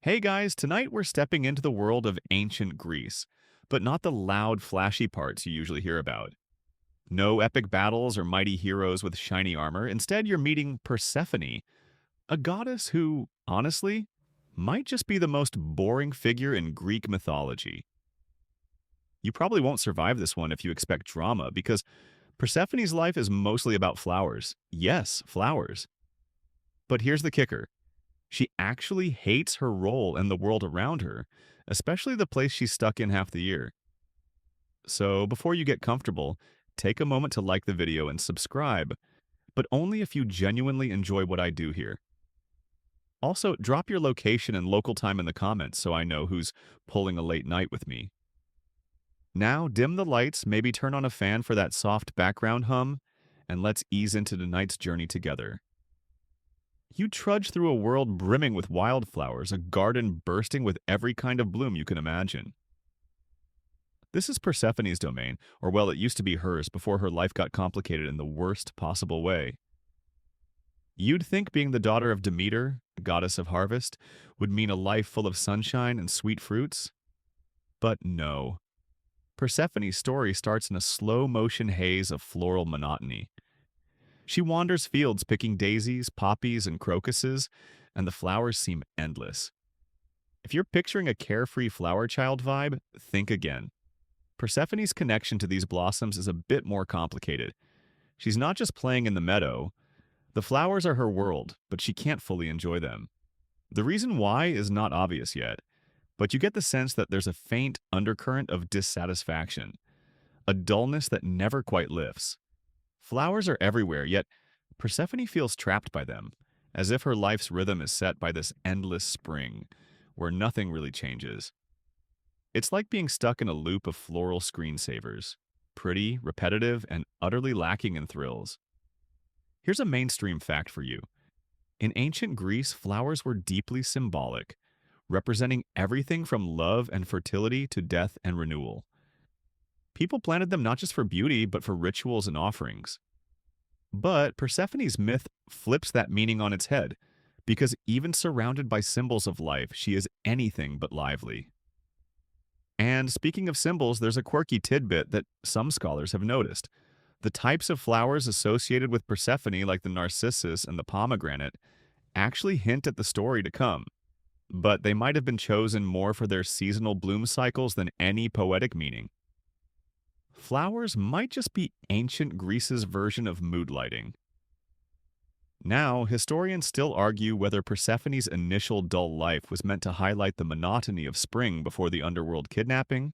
Hey guys, tonight we're stepping into the world of ancient Greece, but not the loud, flashy parts you usually hear about. No epic battles or mighty heroes with shiny armor. Instead, you're meeting Persephone, a goddess who, honestly, might just be the most boring figure in Greek mythology. You probably won't survive this one if you expect drama, because Persephone's life is mostly about flowers. Yes, flowers. But here's the kicker. She actually hates her role in the world around her, especially the place she's stuck in half the year. So before you get comfortable, take a moment to like the video and subscribe, but only if you genuinely enjoy what I do here. Also, drop your location and local time in the comments so I know who's pulling a late night with me. Now, dim the lights, maybe turn on a fan for that soft background hum, and let's ease into tonight's journey together. You trudge through a world brimming with wildflowers, a garden bursting with every kind of bloom you can imagine. This is Persephone's domain, or well, it used to be hers before her life got complicated in the worst possible way. You'd think being the daughter of Demeter, goddess of harvest, would mean a life full of sunshine and sweet fruits. But no. Persephone's story starts in a slow-motion haze of floral monotony. She wanders fields picking daisies, poppies, and crocuses, and the flowers seem endless. If you're picturing a carefree flower child vibe, think again. Persephone's connection to these blossoms is a bit more complicated. She's not just playing in the meadow. The flowers are her world, but she can't fully enjoy them. The reason why is not obvious yet, but you get the sense that there's a faint undercurrent of dissatisfaction, a dullness that never quite lifts. Flowers are everywhere, yet Persephone feels trapped by them, as if her life's rhythm is set by this endless spring, where nothing really changes. It's like being stuck in a loop of floral screensavers, pretty, repetitive, and utterly lacking in thrills. Here's a mainstream fact for you. In ancient Greece, flowers were deeply symbolic, representing everything from love and fertility to death and renewal. People planted them not just for beauty, but for rituals and offerings. But Persephone's myth flips that meaning on its head, because even surrounded by symbols of life, she is anything but lively. And speaking of symbols, there's a quirky tidbit that some scholars have noticed. The types of flowers associated with Persephone, like the narcissus and the pomegranate, actually hint at the story to come, but they might have been chosen more for their seasonal bloom cycles than any poetic meaning. Flowers might just be ancient Greece's version of mood lighting. Now, historians still argue whether Persephone's initial dull life was meant to highlight the monotony of spring before the underworld kidnapping,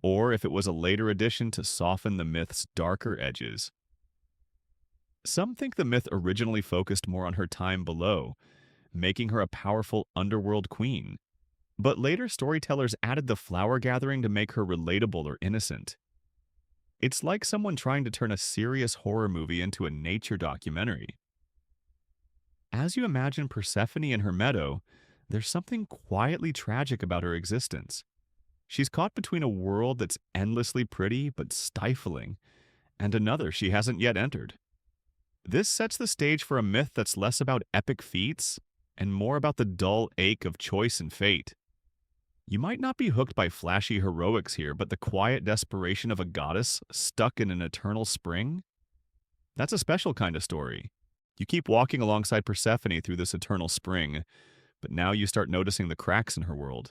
or if it was a later addition to soften the myth's darker edges. Some think the myth originally focused more on her time below, making her a powerful underworld queen, but later storytellers added the flower gathering to make her relatable or innocent. It's like someone trying to turn a serious horror movie into a nature documentary. As you imagine Persephone in her meadow, there's something quietly tragic about her existence. She's caught between a world that's endlessly pretty but stifling, and another she hasn't yet entered. This sets the stage for a myth that's less about epic feats and more about the dull ache of choice and fate. You might not be hooked by flashy heroics here, but the quiet desperation of a goddess stuck in an eternal spring? That's a special kind of story. You keep walking alongside Persephone through this eternal spring, but now you start noticing the cracks in her world.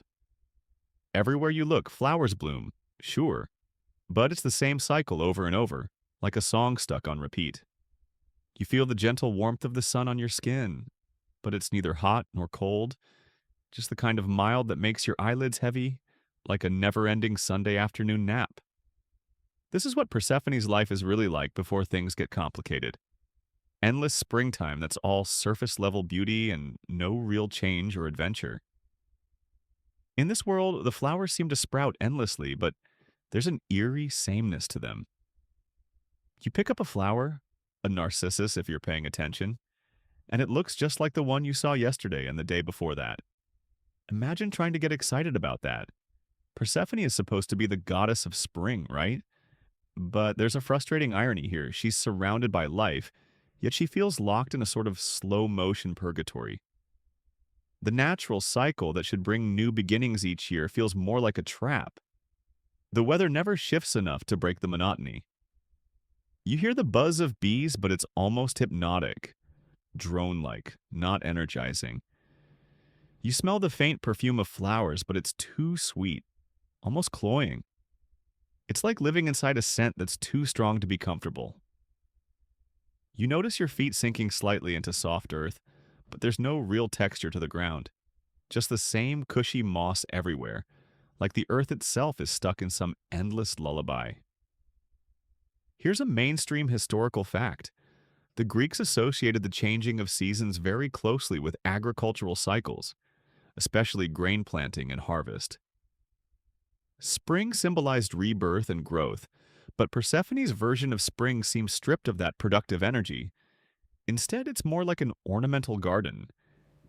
Everywhere you look, flowers bloom, sure, but it's the same cycle over and over, like a song stuck on repeat. You feel the gentle warmth of the sun on your skin, but it's neither hot nor cold, just the kind of mild that makes your eyelids heavy, like a never-ending Sunday afternoon nap. This is what Persephone's life is really like before things get complicated. Endless springtime that's all surface-level beauty and no real change or adventure. In this world, the flowers seem to sprout endlessly, but there's an eerie sameness to them. You pick up a flower, a narcissus if you're paying attention, and it looks just like the one you saw yesterday and the day before that. Imagine trying to get excited about that. Persephone is supposed to be the goddess of spring, right? But there's a frustrating irony here. She's surrounded by life, yet she feels locked in a sort of slow-motion purgatory. The natural cycle that should bring new beginnings each year feels more like a trap. The weather never shifts enough to break the monotony. You hear the buzz of bees, but it's almost hypnotic, drone-like, not energizing. You smell the faint perfume of flowers, but it's too sweet, almost cloying. It's like living inside a scent that's too strong to be comfortable. You notice your feet sinking slightly into soft earth, but there's no real texture to the ground. Just the same cushy moss everywhere, like the earth itself is stuck in some endless lullaby. Here's a mainstream historical fact. The Greeks associated the changing of seasons very closely with agricultural cycles, especially grain planting and harvest. Spring symbolized rebirth and growth, but Persephone's version of spring seems stripped of that productive energy. Instead, it's more like an ornamental garden,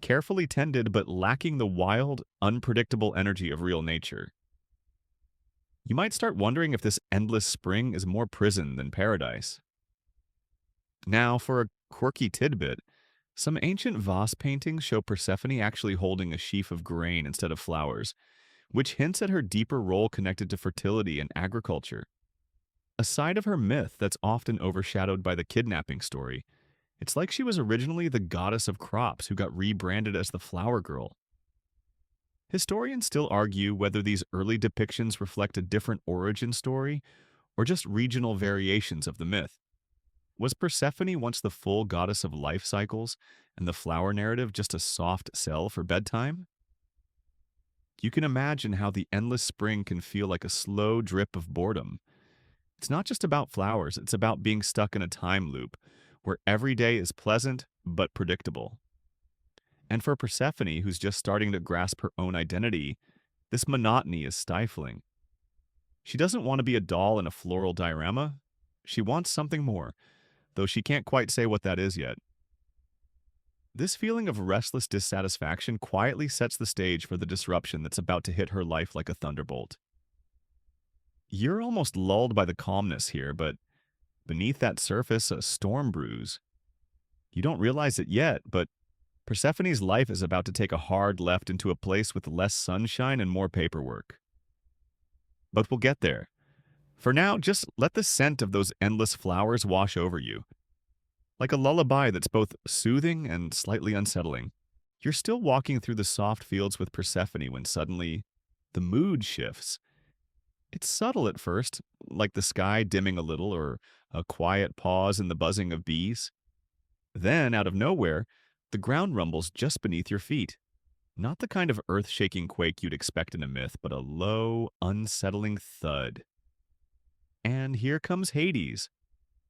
carefully tended but lacking the wild, unpredictable energy of real nature. You might start wondering if this endless spring is more prison than paradise. Now, for a quirky tidbit, some ancient vase paintings show Persephone actually holding a sheaf of grain instead of flowers, which hints at her deeper role connected to fertility and agriculture. A side of her myth that's often overshadowed by the kidnapping story. It's like she was originally the goddess of crops who got rebranded as the flower girl. Historians still argue whether these early depictions reflect a different origin story or just regional variations of the myth. Was Persephone once the full goddess of life cycles and the flower narrative just a soft sell for bedtime? You can imagine how the endless spring can feel like a slow drip of boredom. It's not just about flowers, it's about being stuck in a time loop where every day is pleasant but predictable. And for Persephone, who's just starting to grasp her own identity, this monotony is stifling. She doesn't want to be a doll in a floral diorama. She wants something more, though she can't quite say what that is yet. This feeling of restless dissatisfaction quietly sets the stage for the disruption that's about to hit her life like a thunderbolt. You're almost lulled by the calmness here, but beneath that surface, a storm brews. You don't realize it yet, but Persephone's life is about to take a hard left into a place with less sunshine and more paperwork. But we'll get there. For now, just let the scent of those endless flowers wash over you, like a lullaby that's both soothing and slightly unsettling. You're still walking through the soft fields with Persephone when suddenly the mood shifts. It's subtle at first, like the sky dimming a little or a quiet pause in the buzzing of bees. Then, out of nowhere, the ground rumbles just beneath your feet. Not the kind of earth-shaking quake you'd expect in a myth, but a low, unsettling thud. And here comes Hades,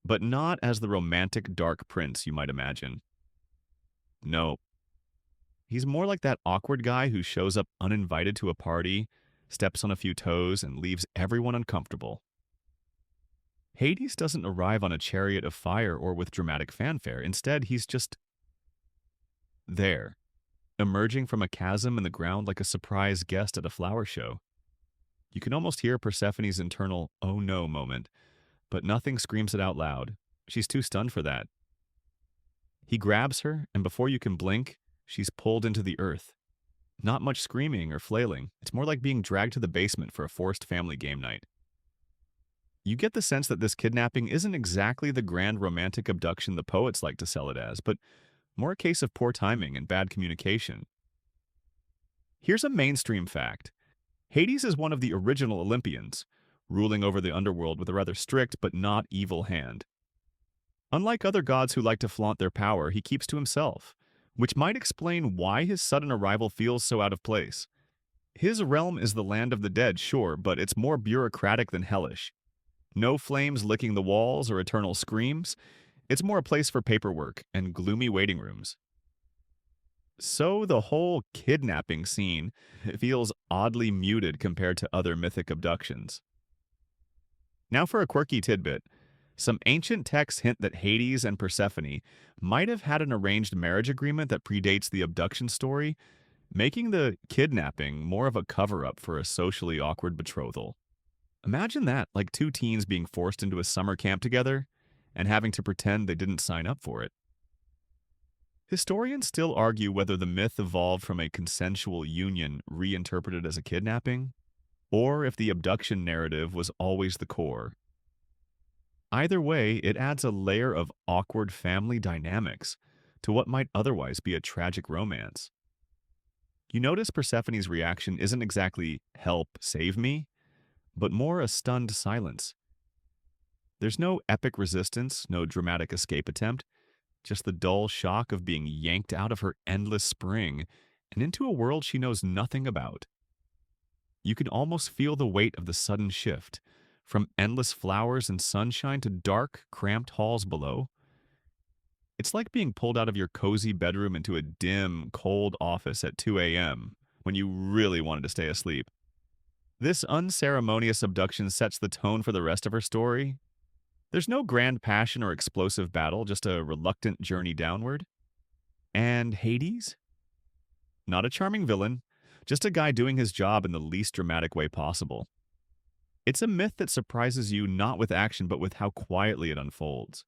but not as the romantic dark prince you might imagine. No, he's more like that awkward guy who shows up uninvited to a party, steps on a few toes, and leaves everyone uncomfortable. Hades doesn't arrive on a chariot of fire or with dramatic fanfare. Instead, he's just there, emerging from a chasm in the ground like a surprise guest at a flower show. You can almost hear Persephone's internal "oh no" moment, but nothing screams it out loud. She's too stunned for that. He grabs her, and before you can blink, she's pulled into the earth. Not much screaming or flailing. It's more like being dragged to the basement for a forced family game night. You get the sense that this kidnapping isn't exactly the grand romantic abduction the poets like to sell it as, but more a case of poor timing and bad communication. Here's a mainstream fact. Hades is one of the original Olympians, ruling over the underworld with a rather strict but not evil hand. Unlike other gods who like to flaunt their power, he keeps to himself, which might explain why his sudden arrival feels so out of place. His realm is the land of the dead, sure, but it's more bureaucratic than hellish. No flames licking the walls or eternal screams. It's more a place for paperwork and gloomy waiting rooms. So the whole kidnapping scene feels oddly muted compared to other mythic abductions. Now for a quirky tidbit. Some ancient texts hint that Hades and Persephone might have had an arranged marriage agreement that predates the abduction story, making the kidnapping more of a cover-up for a socially awkward betrothal. Imagine that, like two teens being forced into a summer camp together and having to pretend they didn't sign up for it. Historians still argue whether the myth evolved from a consensual union reinterpreted as a kidnapping, or if the abduction narrative was always the core. Either way, it adds a layer of awkward family dynamics to what might otherwise be a tragic romance. You notice Persephone's reaction isn't exactly "help, save me," but more a stunned silence. There's no epic resistance, no dramatic escape attempt, just the dull shock of being yanked out of her endless spring and into a world she knows nothing about. You can almost feel the weight of the sudden shift, from endless flowers and sunshine to dark, cramped halls below. It's like being pulled out of your cozy bedroom into a dim, cold office at 2 a.m. when you really wanted to stay asleep. This unceremonious abduction sets the tone for the rest of her story. There's no grand passion or explosive battle, just a reluctant journey downward. And Hades? Not a charming villain, just a guy doing his job in the least dramatic way possible. It's a myth that surprises you not with action, but with how quietly it unfolds.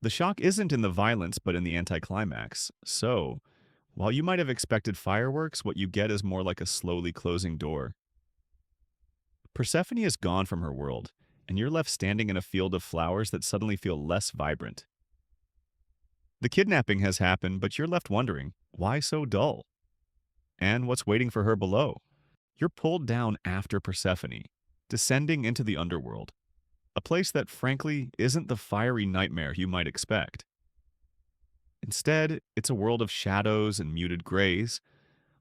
The shock isn't in the violence, but in the anticlimax. So, while you might have expected fireworks, what you get is more like a slowly closing door. Persephone is gone from her world, and you're left standing in a field of flowers that suddenly feel less vibrant. The kidnapping has happened, but you're left wondering, why so dull? And what's waiting for her below? You're pulled down after Persephone, descending into the underworld, a place that frankly isn't the fiery nightmare you might expect. Instead, it's a world of shadows and muted grays,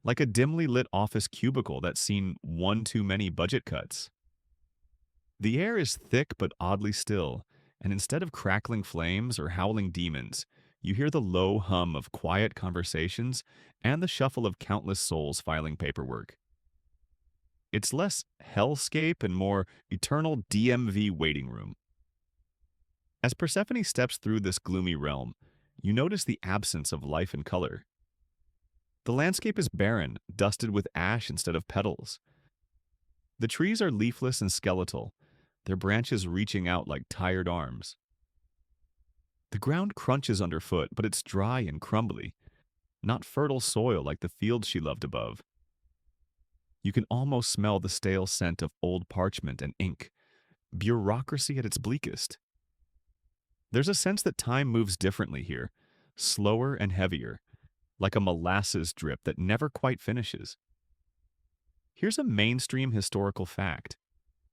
like a dimly lit office cubicle that's seen one too many budget cuts. The air is thick but oddly still, and instead of crackling flames or howling demons, you hear the low hum of quiet conversations and the shuffle of countless souls filing paperwork. It's less hellscape and more eternal DMV waiting room. As Persephone steps through this gloomy realm, you notice the absence of life and color. The landscape is barren, dusted with ash instead of petals. The trees are leafless and skeletal, their branches reaching out like tired arms. The ground crunches underfoot, but it's dry and crumbly, not fertile soil like the fields she loved above. You can almost smell the stale scent of old parchment and ink, bureaucracy at its bleakest. There's a sense that time moves differently here, slower and heavier, like a molasses drip that never quite finishes. Here's a mainstream historical fact.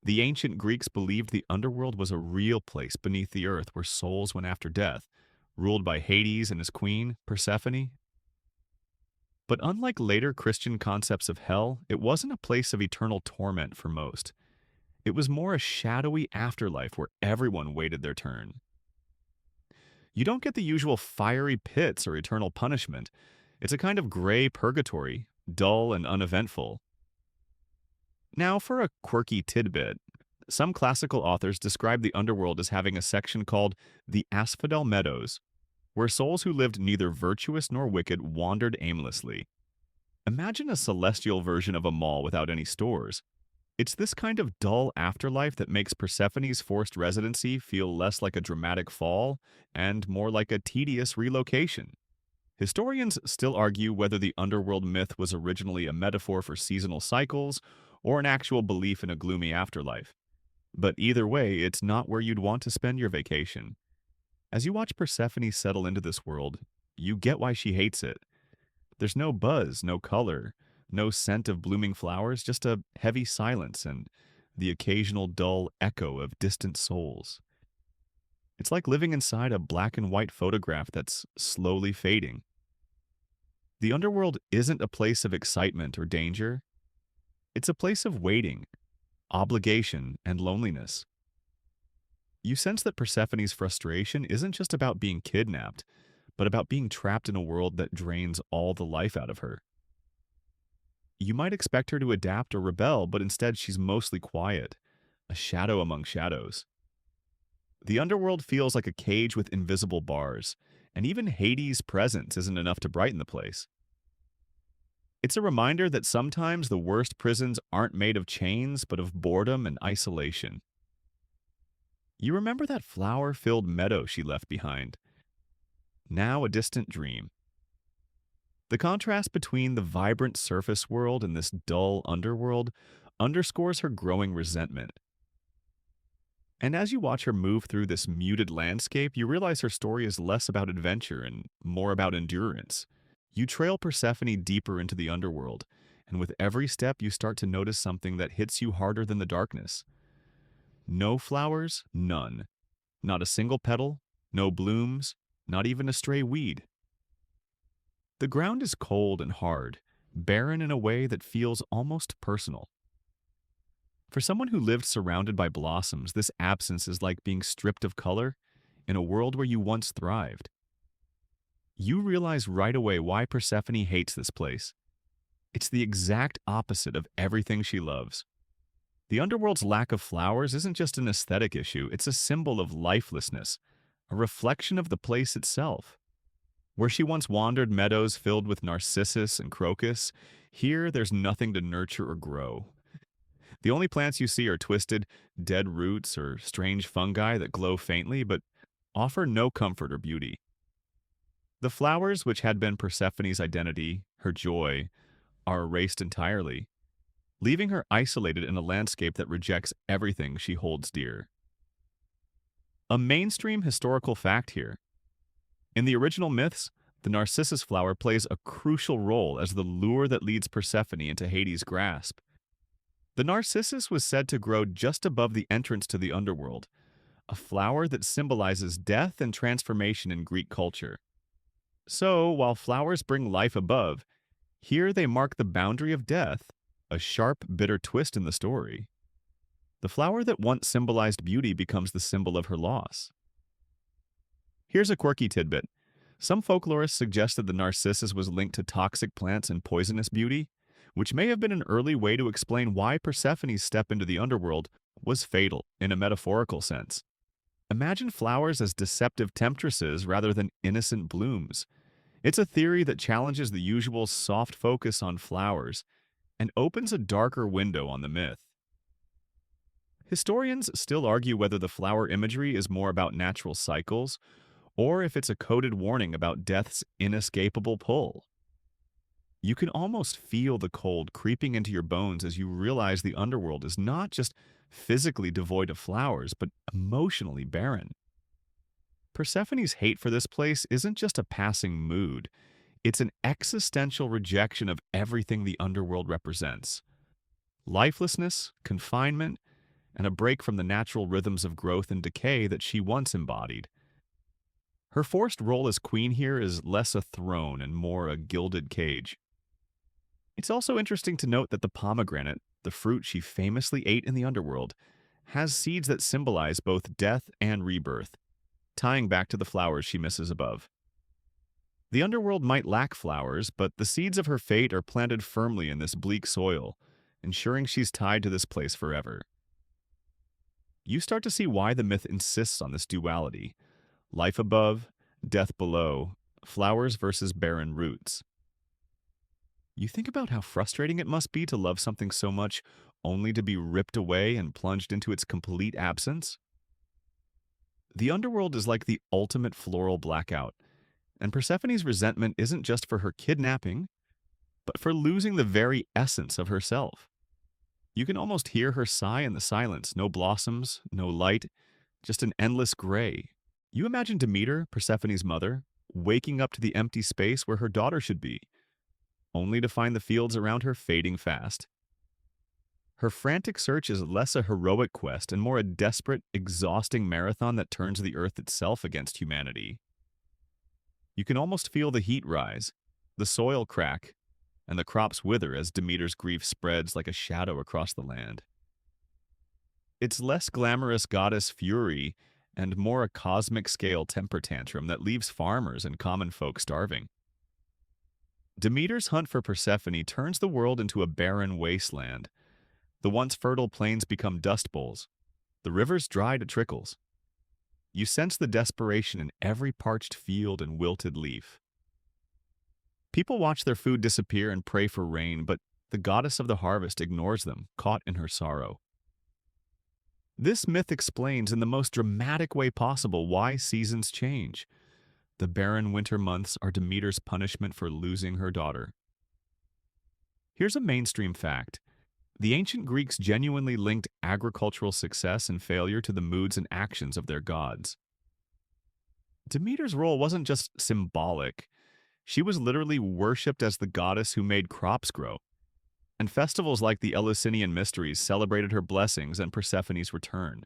The ancient Greeks believed the underworld was a real place beneath the earth where souls went after death, ruled by Hades and his queen, Persephone. But unlike later Christian concepts of hell, it wasn't a place of eternal torment for most. It was more a shadowy afterlife where everyone waited their turn. You don't get the usual fiery pits or eternal punishment. It's a kind of gray purgatory, dull and uneventful. Now, for a quirky tidbit, some classical authors describe the underworld as having a section called the Asphodel Meadows, where souls who lived neither virtuous nor wicked wandered aimlessly. Imagine a celestial version of a mall without any stores. It's this kind of dull afterlife that makes Persephone's forced residency feel less like a dramatic fall and more like a tedious relocation. Historians still argue whether the underworld myth was originally a metaphor for seasonal cycles or an actual belief in a gloomy afterlife. But either way, it's not where you'd want to spend your vacation. As you watch Persephone settle into this world, you get why she hates it. There's no buzz, no color, no scent of blooming flowers, just a heavy silence and the occasional dull echo of distant souls. It's like living inside a black and white photograph that's slowly fading. The underworld isn't a place of excitement or danger. It's a place of waiting, obligation, and loneliness. You sense that Persephone's frustration isn't just about being kidnapped, but about being trapped in a world that drains all the life out of her. You might expect her to adapt or rebel, but instead she's mostly quiet, a shadow among shadows. The underworld feels like a cage with invisible bars, and even Hades' presence isn't enough to brighten the place. It's a reminder that sometimes the worst prisons aren't made of chains, but of boredom and isolation. You remember that flower-filled meadow she left behind? now a distant dream. The contrast between the vibrant surface world and this dull underworld underscores her growing resentment. And as you watch her move through this muted landscape, you realize her story is less about adventure and more about endurance. You trail Persephone deeper into the underworld, and with every step you start to notice something that hits you harder than the darkness. No flowers, none. Not a single petal, no blooms, not even a stray weed. The ground is cold and hard, barren in a way that feels almost personal. For someone who lived surrounded by blossoms, this absence is like being stripped of color in a world where you once thrived. You realize right away why Persephone hates this place. It's the exact opposite of everything she loves. The underworld's lack of flowers isn't just an aesthetic issue, it's a symbol of lifelessness, a reflection of the place itself. Where she once wandered meadows filled with narcissus and crocus, here there's nothing to nurture or grow. The only plants you see are twisted, dead roots or strange fungi that glow faintly but offer no comfort or beauty. The flowers, which had been Persephone's identity, her joy, are erased entirely, leaving her isolated in a landscape that rejects everything she holds dear. A mainstream historical fact here. In the original myths, the narcissus flower plays a crucial role as the lure that leads Persephone into Hades' grasp. The narcissus was said to grow just above the entrance to the underworld, a flower that symbolizes death and transformation in Greek culture. So, while flowers bring life above, here they mark the boundary of death, a sharp, bitter twist in the story. The flower that once symbolized beauty becomes the symbol of her loss. Here's a quirky tidbit. Some folklorists suggest that the narcissus was linked to toxic plants and poisonous beauty, which may have been an early way to explain why Persephone's step into the underworld was fatal in a metaphorical sense. Imagine flowers as deceptive temptresses rather than innocent blooms. It's a theory that challenges the usual soft focus on flowers and opens a darker window on the myth. Historians still argue whether the flower imagery is more about natural cycles or if it's a coded warning about death's inescapable pull. You can almost feel the cold creeping into your bones as you realize the underworld is not just physically devoid of flowers, but emotionally barren. Persephone's hate for this place isn't just a passing mood, it's an existential rejection of everything the underworld represents. Lifelessness, confinement, and a break from the natural rhythms of growth and decay that she once embodied. Her forced role as queen here is less a throne and more a gilded cage. It's also interesting to note that the pomegranate, the fruit she famously ate in the underworld, has seeds that symbolize both death and rebirth, tying back to the flowers she misses above. The underworld might lack flowers, but the seeds of her fate are planted firmly in this bleak soil, ensuring she's tied to this place forever. You start to see why the myth insists on this duality: life above, death below, flowers versus barren roots. You think about how frustrating it must be to love something so much only to be ripped away and plunged into its complete absence. The underworld is like the ultimate floral blackout, and Persephone's resentment isn't just for her kidnapping, but for losing the very essence of herself. You can almost hear her sigh in the silence: no blossoms, no light, just an endless gray. You imagine Demeter, Persephone's mother, waking up to the empty space where her daughter should be, only to find the fields around her fading fast. Her frantic search is less a heroic quest and more a desperate, exhausting marathon that turns the earth itself against humanity. You can almost feel the heat rise, the soil crack, and the crops wither as Demeter's grief spreads like a shadow across the land. It's less glamorous goddess fury and more a cosmic-scale temper tantrum that leaves farmers and common folk starving. Demeter's hunt for Persephone turns the world into a barren wasteland. The once fertile plains become dust bowls. The rivers dry to trickles. You sense the desperation in every parched field and wilted leaf. People watch their food disappear and pray for rain, but the goddess of the harvest ignores them, caught in her sorrow. This myth explains in the most dramatic way possible why seasons change. The barren winter months are Demeter's punishment for losing her daughter. Here's a mainstream fact. The ancient Greeks genuinely linked agricultural success and failure to the moods and actions of their gods. Demeter's role wasn't just symbolic, she was literally worshipped as the goddess who made crops grow, and festivals like the Eleusinian Mysteries celebrated her blessings and Persephone's return.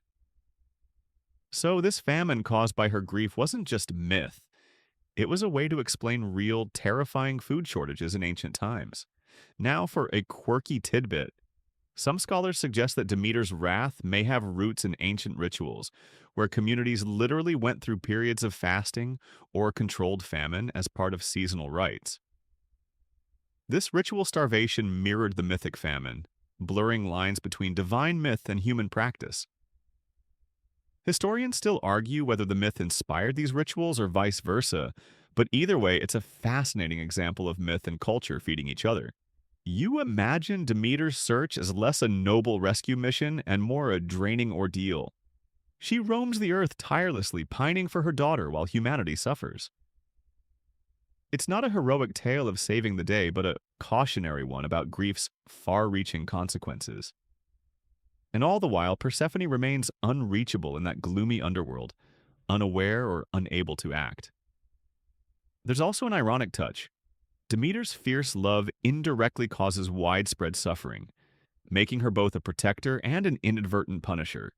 So, this famine caused by her grief wasn't just myth, it was a way to explain real, terrifying food shortages in ancient times. Now, for a quirky tidbit, some scholars suggest that Demeter's wrath may have roots in ancient rituals, where communities literally went through periods of fasting or controlled famine as part of seasonal rites. This ritual starvation mirrored the mythic famine, blurring lines between divine myth and human practice. Historians still argue whether the myth inspired these rituals or vice versa, but either way, it's a fascinating example of myth and culture feeding each other. You imagine Demeter's search as less a noble rescue mission and more a draining ordeal. She roams the earth tirelessly, pining for her daughter while humanity suffers. It's not a heroic tale of saving the day, but a cautionary one about grief's far-reaching consequences. And all the while, Persephone remains unreachable in that gloomy underworld, unaware or unable to act. There's also an ironic touch. Demeter's fierce love indirectly causes widespread suffering, making her both a protector and an inadvertent punisher.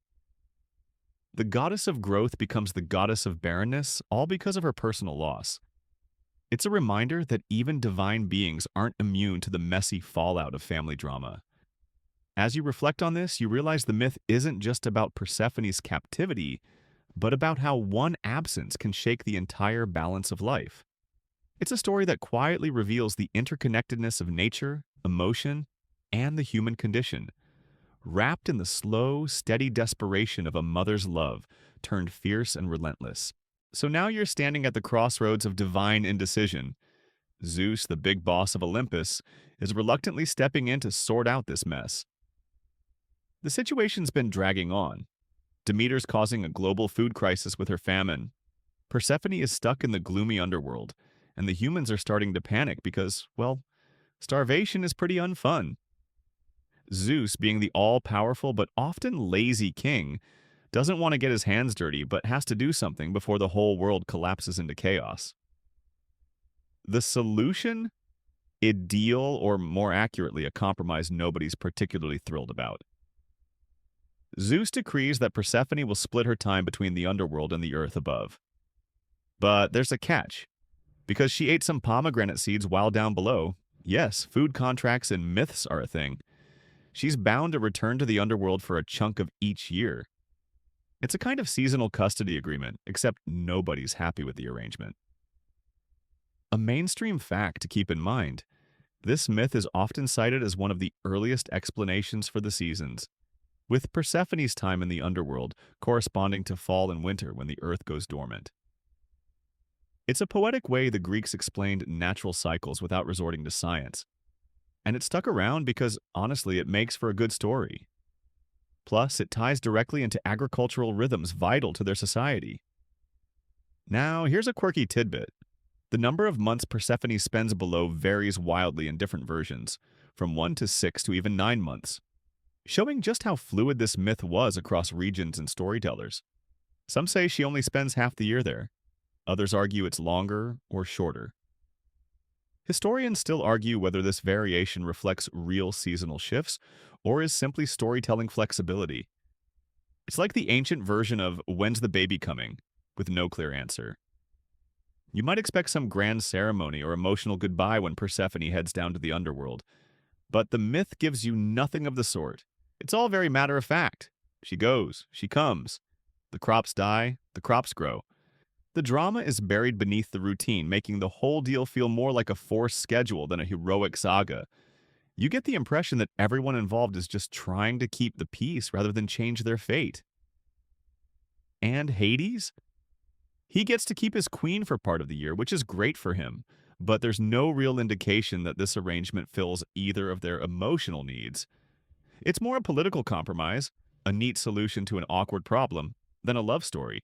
The goddess of growth becomes the goddess of barrenness, all because of her personal loss. It's a reminder that even divine beings aren't immune to the messy fallout of family drama. As you reflect on this, you realize the myth isn't just about Persephone's captivity, but about how one absence can shake the entire balance of life. It's a story that quietly reveals the interconnectedness of nature, emotion, and the human condition, wrapped in the slow, steady desperation of a mother's love turned fierce and relentless. So now you're standing at the crossroads of divine indecision. Zeus, the big boss of Olympus, is reluctantly stepping in to sort out this mess. The situation's been dragging on. Demeter's causing a global food crisis with her famine. Persephone is stuck in the gloomy underworld, and the humans are starting to panic because, well, starvation is pretty unfun. Zeus, being the all-powerful but often lazy king, doesn't want to get his hands dirty but has to do something before the whole world collapses into chaos. The solution? A deal, or more accurately, a compromise nobody's particularly thrilled about. Zeus decrees that Persephone will split her time between the underworld and the earth above. But there's a catch. Because she ate some pomegranate seeds while down below, yes, food contracts and myths are a thing. She's bound to return to the underworld for a chunk of each year. It's a kind of seasonal custody agreement, except nobody's happy with the arrangement. A mainstream fact to keep in mind, this myth is often cited as one of the earliest explanations for the seasons, with Persephone's time in the underworld corresponding to fall and winter when the earth goes dormant. It's a poetic way the Greeks explained natural cycles without resorting to science. And it stuck around because, honestly, it makes for a good story. Plus, it ties directly into agricultural rhythms vital to their society. Now, here's a quirky tidbit. The number of months Persephone spends below varies wildly in different versions, from 1 to 6 to even 9 months, showing just how fluid this myth was across regions and storytellers. Some say she only spends half the year there. Others argue it's longer or shorter. Historians still argue whether this variation reflects real seasonal shifts or is simply storytelling flexibility. It's like the ancient version of "When's the baby coming?" with no clear answer. You might expect some grand ceremony or emotional goodbye when Persephone heads down to the underworld, but the myth gives you nothing of the sort. It's all very matter of fact. She goes, she comes. The crops die, the crops grow. The drama is buried beneath the routine, making the whole deal feel more like a forced schedule than a heroic saga. You get the impression that everyone involved is just trying to keep the peace rather than change their fate. And Hades? He gets to keep his queen for part of the year, which is great for him, but there's no real indication that this arrangement fills either of their emotional needs. It's more a political compromise, a neat solution to an awkward problem, than a love story.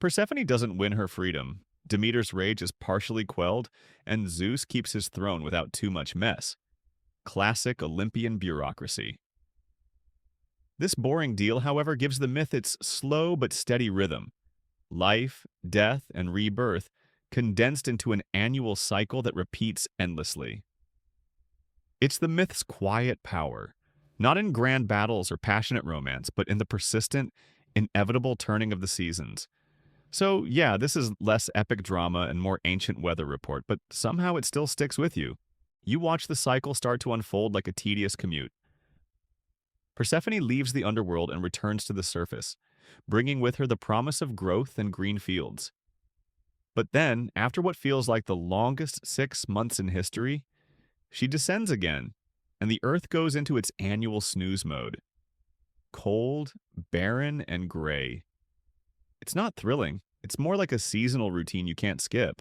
Persephone doesn't win her freedom, Demeter's rage is partially quelled, and Zeus keeps his throne without too much mess. Classic Olympian bureaucracy. This boring deal, however, gives the myth its slow but steady rhythm. Life, death, and rebirth condensed into an annual cycle that repeats endlessly. It's the myth's quiet power, not in grand battles or passionate romance, but in the persistent, inevitable turning of the seasons. So, yeah, this is less epic drama and more ancient weather report, but somehow it still sticks with you. You watch the cycle start to unfold like a tedious commute. Persephone leaves the underworld and returns to the surface, bringing with her the promise of growth and green fields. But then, after what feels like the longest 6 months in history, she descends again, and the Earth goes into its annual snooze mode. Cold, barren, and gray. It's not thrilling. It's more like a seasonal routine you can't skip,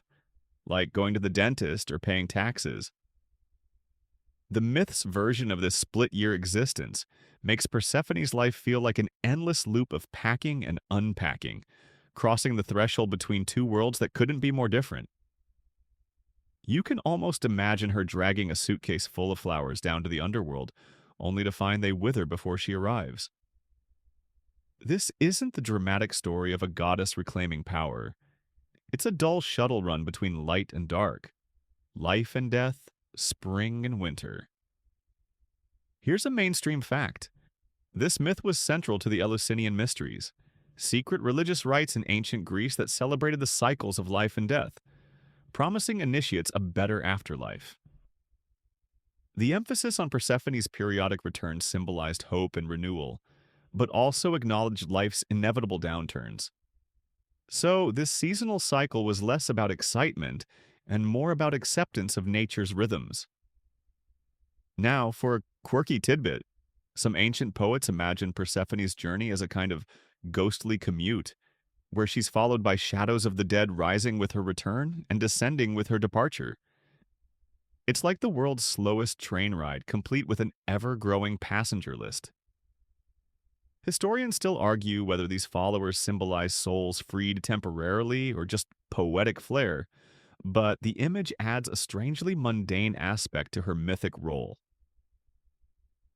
like going to the dentist or paying taxes. The myth's version of this split-year existence makes Persephone's life feel like an endless loop of packing and unpacking, crossing the threshold between two worlds that couldn't be more different. You can almost imagine her dragging a suitcase full of flowers down to the underworld, only to find they wither before she arrives. This isn't the dramatic story of a goddess reclaiming power. It's a dull shuttle run between light and dark, life and death, spring and winter. Here's a mainstream fact. This myth was central to the Eleusinian mysteries, secret religious rites in ancient Greece that celebrated the cycles of life and death, promising initiates a better afterlife. The emphasis on Persephone's periodic returns symbolized hope and renewal, but also acknowledged life's inevitable downturns. So, this seasonal cycle was less about excitement and more about acceptance of nature's rhythms. Now, for a quirky tidbit, some ancient poets imagined Persephone's journey as a kind of ghostly commute, where she's followed by shadows of the dead rising with her return and descending with her departure. It's like the world's slowest train ride, complete with an ever-growing passenger list. Historians still argue whether these followers symbolize souls freed temporarily or just poetic flair, but the image adds a strangely mundane aspect to her mythic role.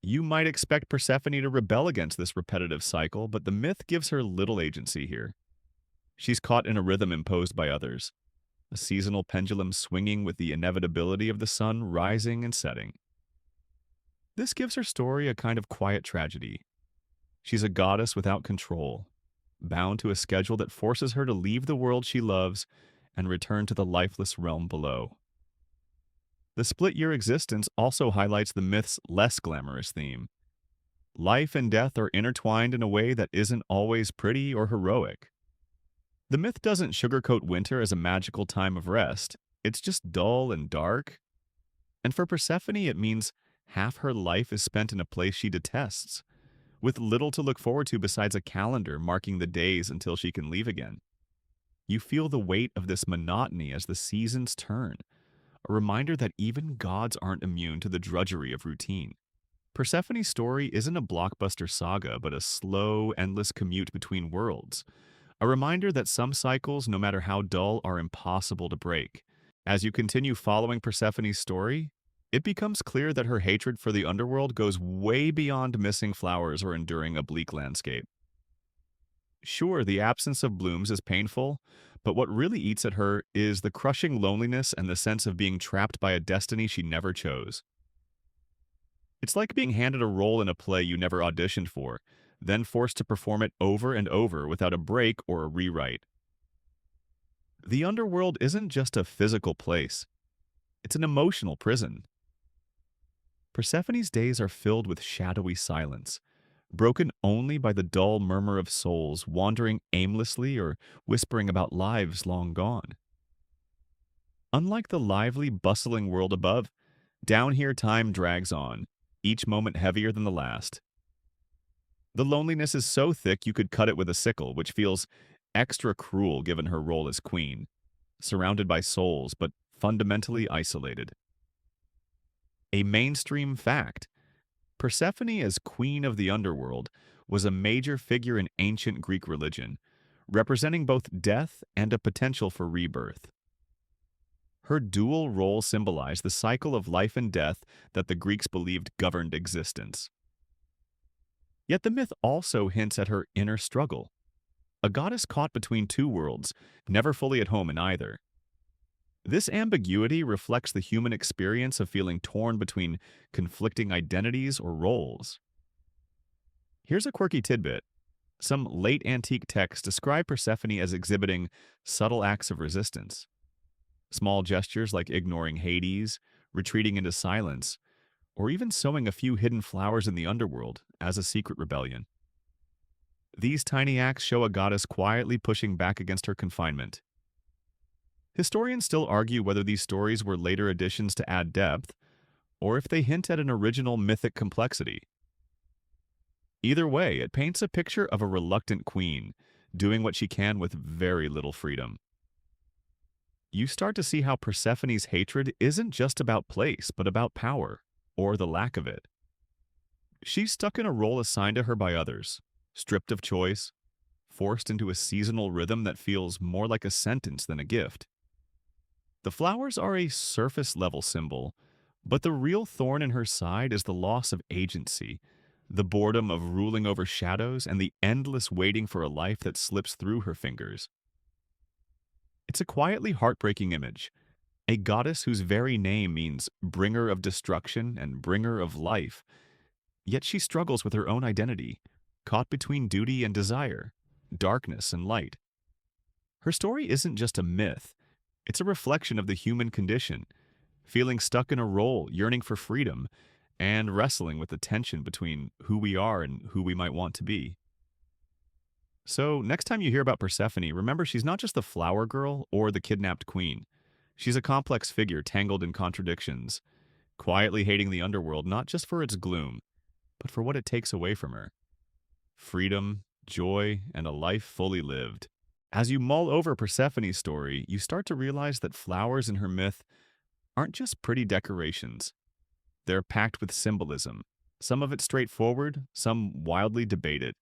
You might expect Persephone to rebel against this repetitive cycle, but the myth gives her little agency here. She's caught in a rhythm imposed by others, a seasonal pendulum swinging with the inevitability of the sun rising and setting. This gives her story a kind of quiet tragedy. She's a goddess without control, bound to a schedule that forces her to leave the world she loves and return to the lifeless realm below. The split-year existence also highlights the myth's less glamorous theme. Life and death are intertwined in a way that isn't always pretty or heroic. The myth doesn't sugarcoat winter as a magical time of rest. It's just dull and dark. And for Persephone, it means half her life is spent in a place she detests, with little to look forward to besides a calendar marking the days until she can leave again. You feel the weight of this monotony as the seasons turn, a reminder that even gods aren't immune to the drudgery of routine. Persephone's story isn't a blockbuster saga, but a slow, endless commute between worlds, a reminder that some cycles, no matter how dull, are impossible to break. As you continue following Persephone's story, it becomes clear that her hatred for the underworld goes way beyond missing flowers or enduring a bleak landscape. Sure, the absence of blooms is painful, but what really eats at her is the crushing loneliness and the sense of being trapped by a destiny she never chose. It's like being handed a role in a play you never auditioned for, then forced to perform it over and over without a break or a rewrite. The underworld isn't just a physical place. It's an emotional prison. Persephone's days are filled with shadowy silence, broken only by the dull murmur of souls wandering aimlessly or whispering about lives long gone. Unlike the lively, bustling world above, down here time drags on, each moment heavier than the last. The loneliness is so thick you could cut it with a sickle, which feels extra cruel given her role as queen, surrounded by souls but fundamentally isolated. A mainstream fact: Persephone as queen of the underworld was a major figure in ancient Greek religion, representing both death and a potential for rebirth. Her dual role symbolized the cycle of life and death that the Greeks believed governed existence. Yet the myth also hints at her inner struggle, a goddess caught between two worlds, never fully at home in either. This ambiguity reflects the human experience of feeling torn between conflicting identities or roles. Here's a quirky tidbit. Some late antique texts describe Persephone as exhibiting subtle acts of resistance. Small gestures like ignoring Hades, retreating into silence, or even sowing a few hidden flowers in the underworld as a secret rebellion. These tiny acts show a goddess quietly pushing back against her confinement. Historians still argue whether these stories were later additions to add depth, or if they hint at an original mythic complexity. Either way, it paints a picture of a reluctant queen, doing what she can with very little freedom. You start to see how Persephone's hatred isn't just about place, but about power, or the lack of it. She's stuck in a role assigned to her by others, stripped of choice, forced into a seasonal rhythm that feels more like a sentence than a gift. The flowers are a surface-level symbol, but the real thorn in her side is the loss of agency, the boredom of ruling over shadows, and the endless waiting for a life that slips through her fingers. It's a quietly heartbreaking image, a goddess whose very name means bringer of destruction and bringer of life, yet she struggles with her own identity, caught between duty and desire, darkness and light. Her story isn't just a myth, it's a reflection of the human condition, feeling stuck in a role, yearning for freedom, and wrestling with the tension between who we are and who we might want to be. So, next time you hear about Persephone, remember she's not just the flower girl or the kidnapped queen. She's a complex figure tangled in contradictions, quietly hating the underworld not just for its gloom, but for what it takes away from her. Freedom, joy, and a life fully lived. As you mull over Persephone's story, you start to realize that flowers in her myth aren't just pretty decorations. They're packed with symbolism, some of it straightforward, some wildly debated.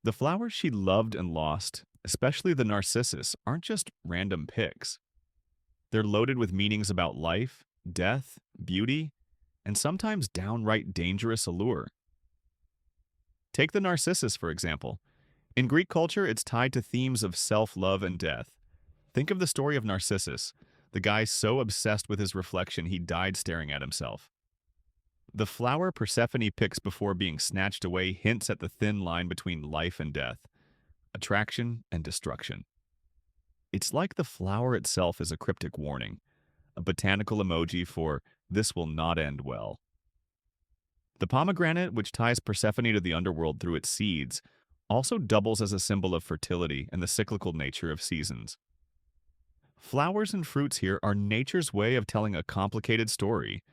The flowers she loved and lost, especially the narcissus, aren't just random picks. They're loaded with meanings about life, death, beauty, and sometimes downright dangerous allure. Take the narcissus, for example. In Greek culture, it's tied to themes of self-love and death. Think of the story of Narcissus, the guy so obsessed with his reflection he died staring at himself. The flower Persephone picks before being snatched away hints at the thin line between life and death, attraction and destruction. It's like the flower itself is a cryptic warning, a botanical emoji for "this will not end well." The pomegranate, which ties Persephone to the underworld through its seeds, also doubles as a symbol of fertility and the cyclical nature of seasons. Flowers and fruits here are nature's way of telling a complicated story,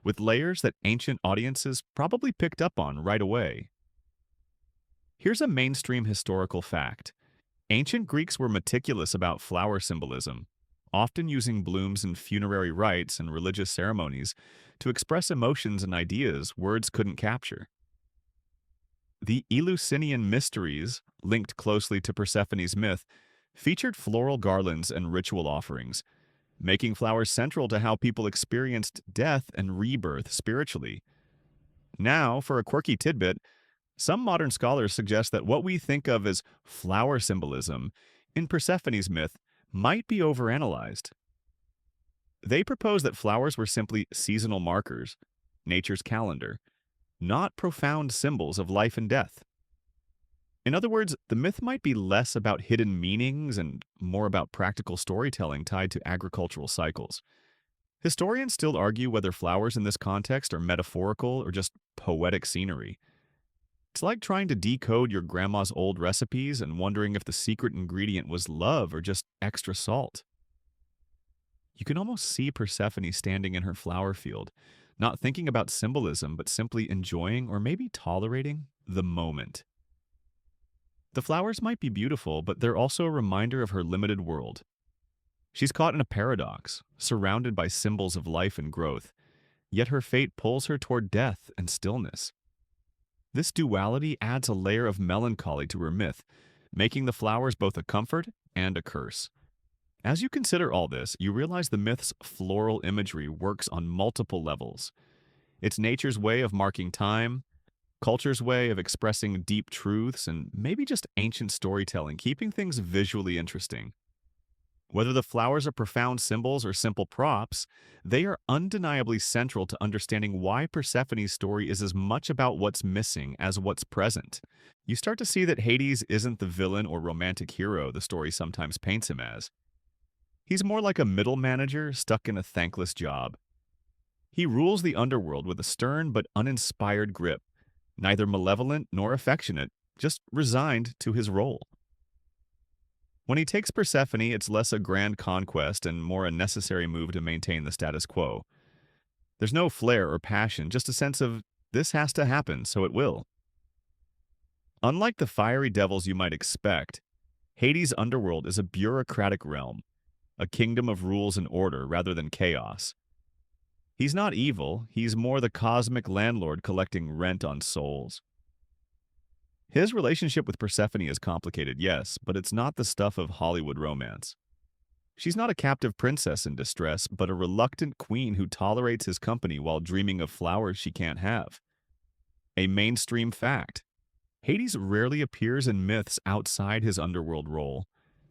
with layers that ancient audiences probably picked up on right away. Here's a mainstream historical fact. Ancient Greeks were meticulous about flower symbolism, often using blooms in funerary rites and religious ceremonies to express emotions and ideas words couldn't capture. The Eleusinian mysteries, linked closely to Persephone's myth, featured floral garlands and ritual offerings, making flowers central to how people experienced death and rebirth spiritually. Now, for a quirky tidbit, some modern scholars suggest that what we think of as flower symbolism in Persephone's myth might be overanalyzed. They propose that flowers were simply seasonal markers, nature's calendar, not profound symbols of life and death. In other words, the myth might be less about hidden meanings and more about practical storytelling tied to agricultural cycles. Historians still argue whether flowers in this context are metaphorical or just poetic scenery. It's like trying to decode your grandma's old recipes and wondering if the secret ingredient was love or just extra salt. You can almost see Persephone standing in her flower field, not thinking about symbolism, but simply enjoying or maybe tolerating the moment. The flowers might be beautiful, but they're also a reminder of her limited world. She's caught in a paradox, surrounded by symbols of life and growth, yet her fate pulls her toward death and stillness. This duality adds a layer of melancholy to her myth, making the flowers both a comfort and a curse. As you consider all this, you realize the myth's floral imagery works on multiple levels. It's nature's way of marking time, culture's way of expressing deep truths, and maybe just ancient storytelling, keeping things visually interesting. Whether the flowers are profound symbols or simple props, they are undeniably central to understanding why Persephone's story is as much about what's missing as what's present. You start to see that Hades isn't the villain or romantic hero the story sometimes paints him as. He's more like a middle manager stuck in a thankless job. He rules the underworld with a stern but uninspired grip, neither malevolent nor affectionate, just resigned to his role. When he takes Persephone, it's less a grand conquest and more a necessary move to maintain the status quo. There's no flair or passion, just a sense of, this has to happen, so it will. Unlike the fiery devils you might expect, Hades' underworld is a bureaucratic realm, a kingdom of rules and order rather than chaos. He's not evil, he's more the cosmic landlord collecting rent on souls. His relationship with Persephone is complicated, yes, but it's not the stuff of Hollywood romance. She's not a captive princess in distress, but a reluctant queen who tolerates his company while dreaming of flowers she can't have. A mainstream fact. Hades rarely appears in myths outside his underworld role,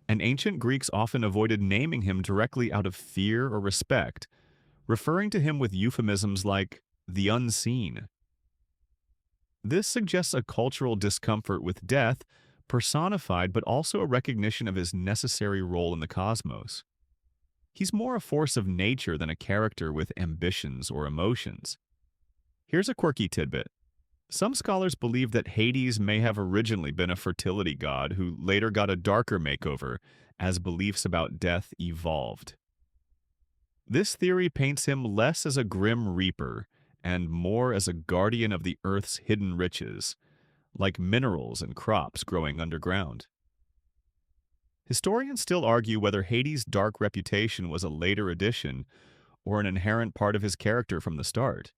and ancient Greeks often avoided naming him directly out of fear or respect, referring to him with euphemisms like the unseen. This suggests a cultural discomfort with death, personified but also a recognition of his necessary role in the cosmos. He's more a force of nature than a character with ambitions or emotions. Here's a quirky tidbit. Some scholars believe that Hades may have originally been a fertility god who later got a darker makeover as beliefs about death evolved. This theory paints him less as a grim reaper and more as a guardian of the Earth's hidden riches, like minerals and crops growing underground. Historians still argue whether Hades' dark reputation was a later addition or an inherent part of his character from the start.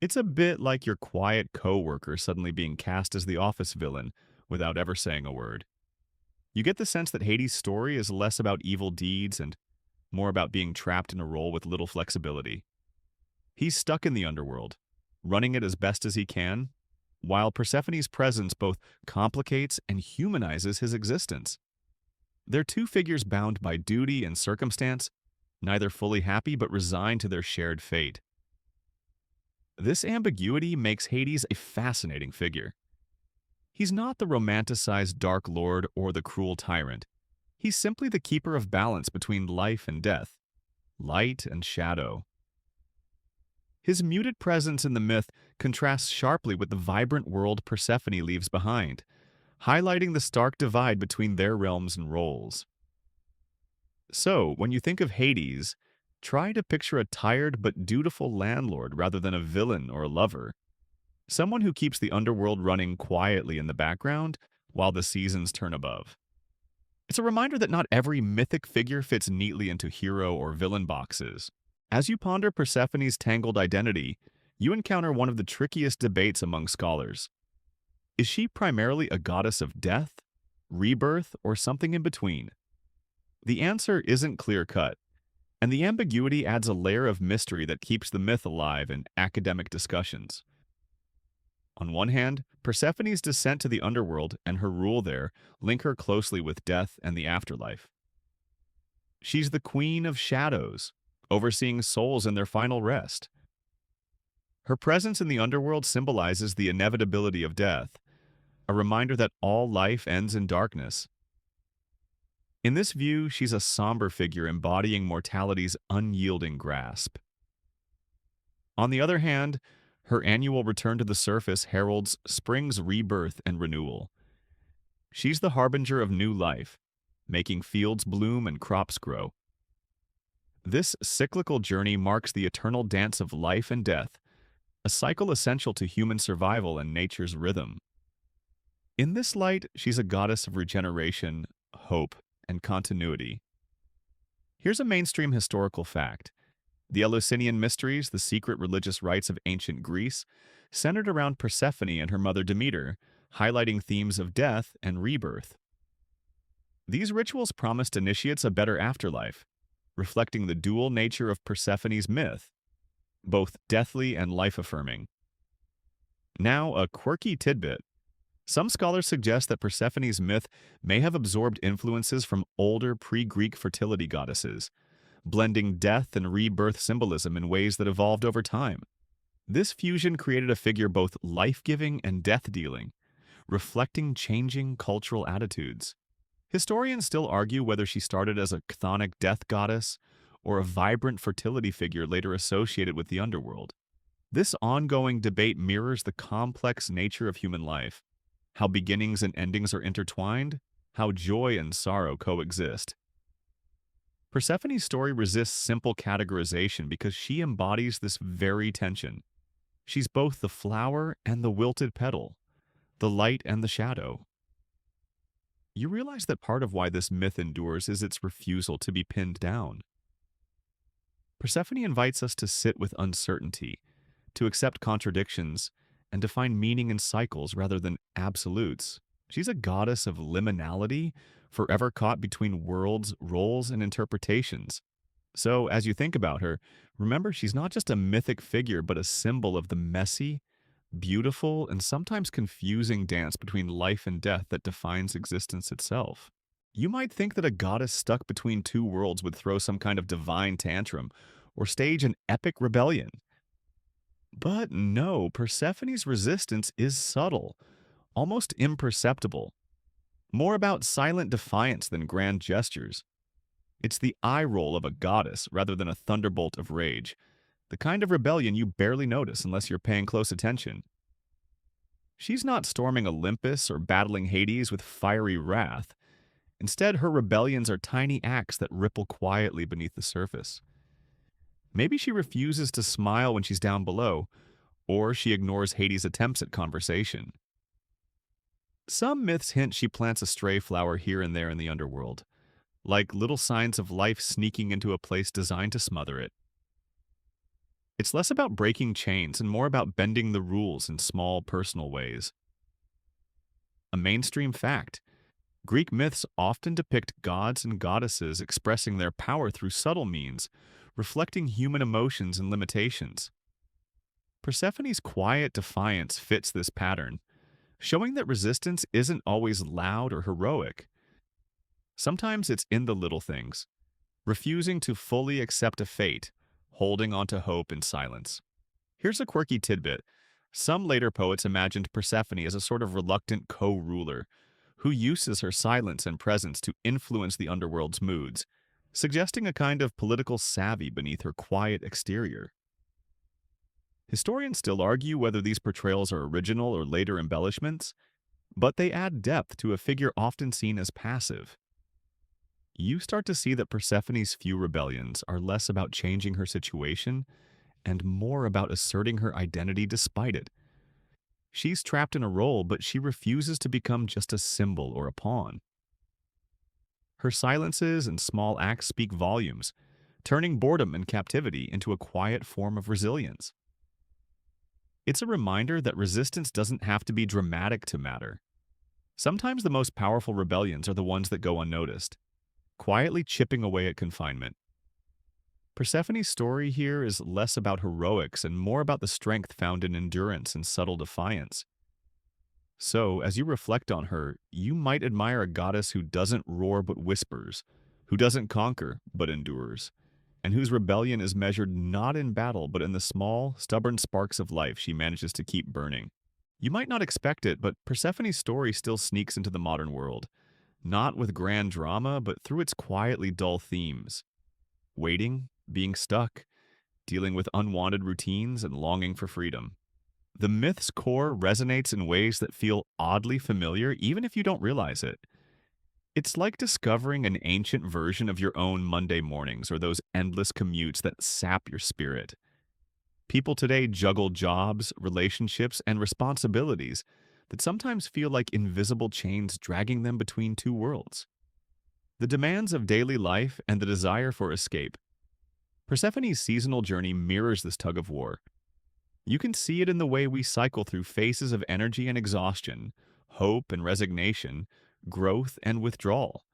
It's a bit like your quiet coworker suddenly being cast as the office villain without ever saying a word. You get the sense that Hades' story is less about evil deeds and more about being trapped in a role with little flexibility. He's stuck in the underworld, running it as best as he can, while Persephone's presence both complicates and humanizes his existence. They're two figures bound by duty and circumstance, neither fully happy but resigned to their shared fate. This ambiguity makes Hades a fascinating figure. He's not the romanticized Dark Lord or the cruel tyrant. He's simply the keeper of balance between life and death, light and shadow. His muted presence in the myth contrasts sharply with the vibrant world Persephone leaves behind, highlighting the stark divide between their realms and roles. So, when you think of Hades, try to picture a tired but dutiful landlord rather than a villain or a lover. Someone who keeps the underworld running quietly in the background while the seasons turn above. It's a reminder that not every mythic figure fits neatly into hero or villain boxes. As you ponder Persephone's tangled identity, you encounter one of the trickiest debates among scholars. Is she primarily a goddess of death, rebirth, or something in between? The answer isn't clear-cut, and the ambiguity adds a layer of mystery that keeps the myth alive in academic discussions. On one hand, Persephone's descent to the underworld and her rule there link her closely with death and the afterlife. She's the queen of shadows, overseeing souls in their final rest. Her presence in the underworld symbolizes the inevitability of death, a reminder that all life ends in darkness. In this view, she's a somber figure embodying mortality's unyielding grasp. On the other hand, her annual return to the surface heralds spring's rebirth and renewal. She's the harbinger of new life, making fields bloom and crops grow. This cyclical journey marks the eternal dance of life and death, a cycle essential to human survival and nature's rhythm. In this light, she's a goddess of regeneration, hope, and continuity. Here's a mainstream historical fact. The Eleusinian Mysteries, the secret religious rites of ancient Greece, centered around Persephone and her mother Demeter, highlighting themes of death and rebirth. These rituals promised initiates a better afterlife, reflecting the dual nature of Persephone's myth, both deathly and life-affirming. Now, a quirky tidbit. Some scholars suggest that Persephone's myth may have absorbed influences from older pre-Greek fertility goddesses, blending death and rebirth symbolism in ways that evolved over time. This fusion created a figure both life-giving and death-dealing, reflecting changing cultural attitudes. Historians still argue whether she started as a chthonic death goddess or a vibrant fertility figure later associated with the underworld. This ongoing debate mirrors the complex nature of human life, how beginnings and endings are intertwined, how joy and sorrow coexist. Persephone's story resists simple categorization because she embodies this very tension. She's both the flower and the wilted petal, the light and the shadow. You realize that part of why this myth endures is its refusal to be pinned down. Persephone invites us to sit with uncertainty, to accept contradictions, and to find meaning in cycles rather than absolutes. She's a goddess of liminality, forever caught between worlds, roles, and interpretations. So, as you think about her, remember she's not just a mythic figure, but a symbol of the messy, beautiful, and sometimes confusing dance between life and death that defines existence itself. You might think that a goddess stuck between two worlds would throw some kind of divine tantrum or stage an epic rebellion. But no, Persephone's resistance is subtle, almost imperceptible, more about silent defiance than grand gestures. It's the eye roll of a goddess rather than a thunderbolt of rage, the kind of rebellion you barely notice unless you're paying close attention. She's not storming Olympus or battling Hades with fiery wrath. Instead, her rebellions are tiny acts that ripple quietly beneath the surface. Maybe she refuses to smile when she's down below, or she ignores Hades' attempts at conversation. Some myths hint she plants a stray flower here and there in the underworld, like little signs of life sneaking into a place designed to smother it. It's less about breaking chains and more about bending the rules in small, personal ways. A mainstream fact: Greek myths often depict gods and goddesses expressing their power through subtle means, reflecting human emotions and limitations. Persephone's quiet defiance fits this pattern, showing that resistance isn't always loud or heroic. Sometimes it's in the little things, refusing to fully accept a fate, holding on to hope in silence. Here's a quirky tidbit. Some later poets imagined Persephone as a sort of reluctant co-ruler, who uses her silence and presence to influence the underworld's moods, suggesting a kind of political savvy beneath her quiet exterior. Historians still argue whether these portrayals are original or later embellishments, but they add depth to a figure often seen as passive. You start to see that Persephone's few rebellions are less about changing her situation and more about asserting her identity despite it. She's trapped in a role, but she refuses to become just a symbol or a pawn. Her silences and small acts speak volumes, turning boredom and captivity into a quiet form of resilience. It's a reminder that resistance doesn't have to be dramatic to matter. Sometimes the most powerful rebellions are the ones that go unnoticed, quietly chipping away at confinement. Persephone's story here is less about heroics and more about the strength found in endurance and subtle defiance. So, as you reflect on her, you might admire a goddess who doesn't roar but whispers, who doesn't conquer but endures, and whose rebellion is measured not in battle but in the small, stubborn sparks of life she manages to keep burning. You might not expect it, but Persephone's story still sneaks into the modern world, not with grand drama, but through its quietly dull themes: waiting, being stuck, dealing with unwanted routines, and longing for freedom. The myth's core resonates in ways that feel oddly familiar even if you don't realize it. It's like discovering an ancient version of your own Monday mornings or those endless commutes that sap your spirit. People today juggle jobs, relationships, and responsibilities that sometimes feel like invisible chains dragging them between two worlds. The demands of daily life and the desire for escape. Persephone's seasonal journey mirrors this tug of war. You can see it in the way we cycle through phases of energy and exhaustion, hope and resignation, growth and withdrawal.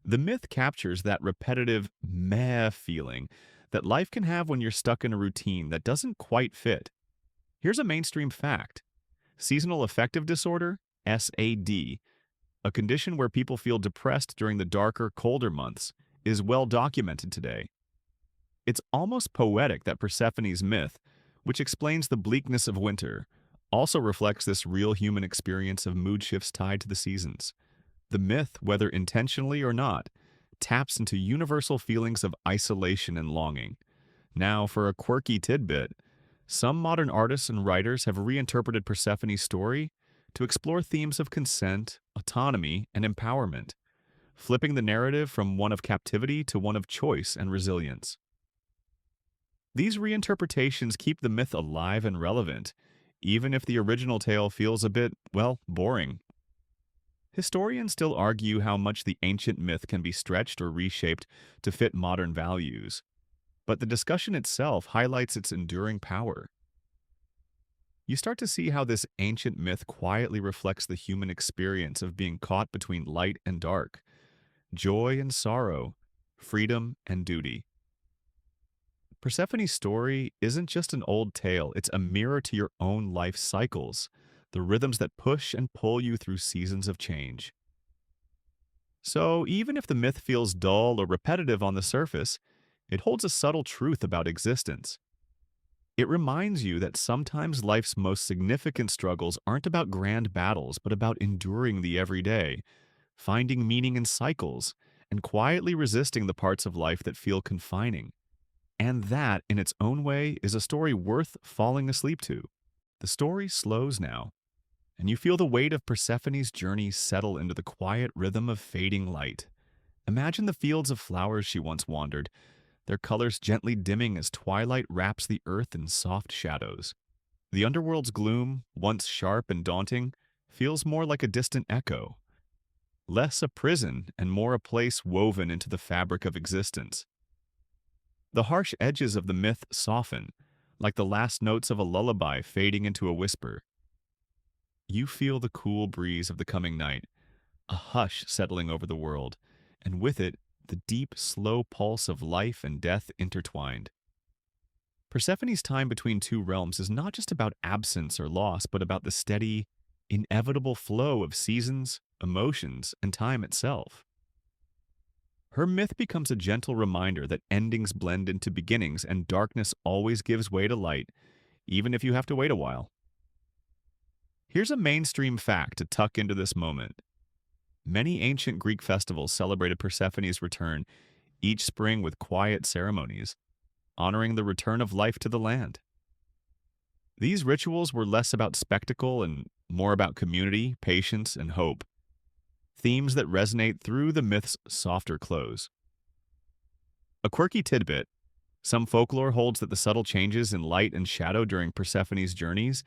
The myth captures that repetitive meh feeling that life can have when you're stuck in a routine that doesn't quite fit. Here's a mainstream fact: seasonal affective disorder, SAD, a condition where people feel depressed during the darker, colder months, is well documented today. It's almost poetic that Persephone's myth, which explains the bleakness of winter, also reflects this real human experience of mood shifts tied to the seasons. The myth, whether intentionally or not, taps into universal feelings of isolation and longing. Now, for a quirky tidbit, some modern artists and writers have reinterpreted Persephone's story to explore themes of consent, autonomy, and empowerment, flipping the narrative from one of captivity to one of choice and resilience. These reinterpretations keep the myth alive and relevant, even if the original tale feels a bit, well, boring. Historians still argue how much the ancient myth can be stretched or reshaped to fit modern values, but the discussion itself highlights its enduring power. You start to see how this ancient myth quietly reflects the human experience of being caught between light and dark, joy and sorrow, freedom and duty. Persephone's story isn't just an old tale, it's a mirror to your own life cycles, the rhythms that push and pull you through seasons of change. So, even if the myth feels dull or repetitive on the surface, it holds a subtle truth about existence. It reminds you that sometimes life's most significant struggles aren't about grand battles, but about enduring the everyday, finding meaning in cycles, and quietly resisting the parts of life that feel confining. And that, in its own way, is a story worth falling asleep to. The story slows now, and you feel the weight of Persephone's journey settle into the quiet rhythm of fading light. Imagine the fields of flowers she once wandered, their colors gently dimming as twilight wraps the earth in soft shadows. The underworld's gloom, once sharp and daunting, feels more like a distant echo, less a prison and more a place woven into the fabric of existence. The harsh edges of the myth soften, like the last notes of a lullaby fading into a whisper. You feel the cool breeze of the coming night, a hush settling over the world, and with it, the deep, slow pulse of life and death intertwined. Persephone's time between two realms is not just about absence or loss, but about the steady, inevitable flow of seasons, emotions, and time itself. Her myth becomes a gentle reminder that endings blend into beginnings and darkness always gives way to light, even if you have to wait a while. Here's a mainstream fact to tuck into this moment. Many ancient Greek festivals celebrated Persephone's return each spring with quiet ceremonies, honoring the return of life to the land. These rituals were less about spectacle and more about community, patience, and hope, themes that resonate through the myth's softer close. A quirky tidbit: some folklore holds that the subtle changes in light and shadow during Persephone's journeys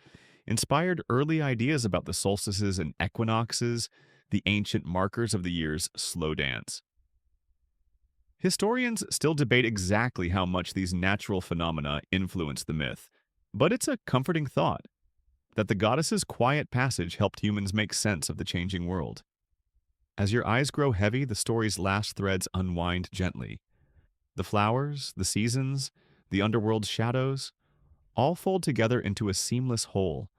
inspired early ideas about the solstices and equinoxes, the ancient markers of the year's slow dance. Historians still debate exactly how much these natural phenomena influence the myth, but it's a comforting thought that the goddess's quiet passage helped humans make sense of the changing world. As your eyes grow heavy, the story's last threads unwind gently. The flowers, the seasons, the underworld's shadows, all fold together into a seamless whole,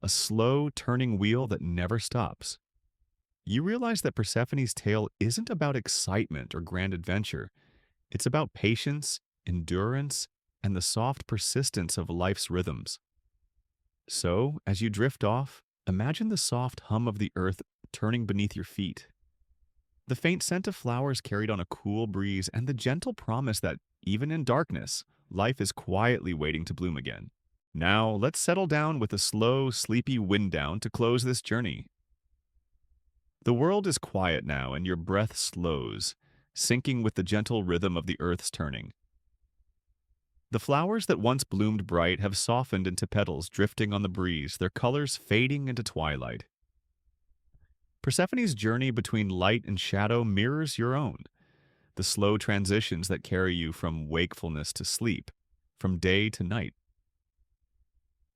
a slow, turning wheel that never stops. You realize that Persephone's tale isn't about excitement or grand adventure. It's about patience, endurance, and the soft persistence of life's rhythms. So, as you drift off, imagine the soft hum of the earth turning beneath your feet, the faint scent of flowers carried on a cool breeze, and the gentle promise that, even in darkness, life is quietly waiting to bloom again. Now, let's settle down with a slow, sleepy wind down to close this journey. The world is quiet now, and your breath slows, syncing with the gentle rhythm of the earth's turning. The flowers that once bloomed bright have softened into petals drifting on the breeze, their colors fading into twilight. Persephone's journey between light and shadow mirrors your own, the slow transitions that carry you from wakefulness to sleep, from day to night.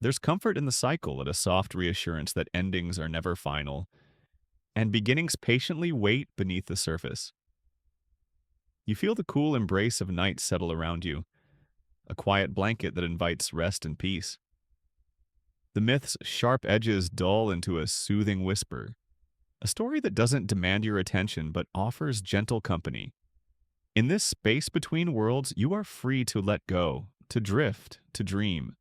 There's comfort in the cycle and a soft reassurance that endings are never final, and beginnings patiently wait beneath the surface. You feel the cool embrace of night settle around you, a quiet blanket that invites rest and peace. The myth's sharp edges dull into a soothing whisper, a story that doesn't demand your attention but offers gentle company. In this space between worlds, you are free to let go, to drift, to dream.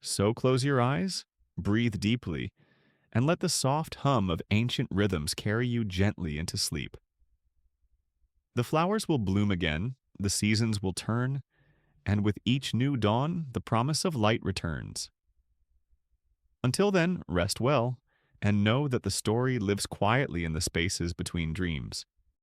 So close your eyes, breathe deeply, and let the soft hum of ancient rhythms carry you gently into sleep. The flowers will bloom again, the seasons will turn, and with each new dawn, the promise of light returns. Until then, rest well, and know that the story lives quietly in the spaces between dreams.